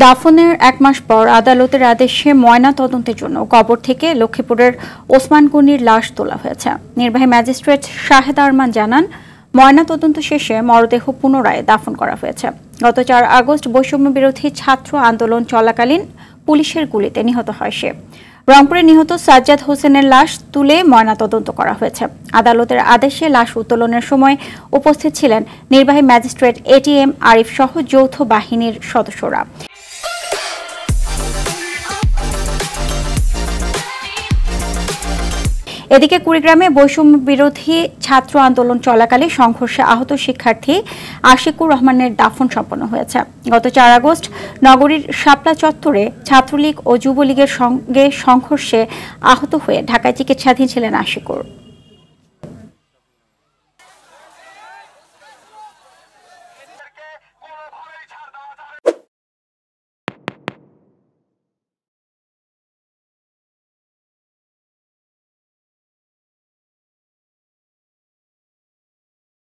দাফনের এক মাস পর আদালতের আদেশে ময়না তদন্তের জন্য কবর থেকে লক্ষ্মীপুরের ওসমান গনির লাশ তোলা হয়েছে। নির্বাহী ম্যাজিস্ট্রেট শাহেদ আরমান জানান, ময়না তদন্ত শেষে মরদেহ পুনরায় দাফন করা হয়েছে। গত 4 আগস্ট বৈষম্য বিরোধী ছাত্র আন্দোলন চলাকালীন পুলিশের গুলিতে নিহত হয় সে। রংপুরে নিহত সাজ্জাদ হোসেনের লাশ তুলে ময়না তদন্ত করা হয়েছে। আদালতের আদেশে লাশ উত্তোলনের সময় উপস্থিত ছিলেন নির্বাহী ম্যাজিস্ট্রেট এটিএম আরিফ সহ যৌথ বাহিনীর সদস্যরা। এদিকে কুড়িগ্রামে বৈষম্য বিরোধী ছাত্র আন্দোলন চলাকালে সংঘর্ষে আহত শিক্ষার্থী আশিকুর রহমানের দাফন সম্পন্ন হয়েছে। গত 4 আগস্ট নগরীর শাপলা চত্বরে ছাত্রলীগ ও যুবলীগের সঙ্গে সংঘর্ষে আহত হয়ে ঢাকায় চিকিৎসাধীন ছিলেন আশিকুর।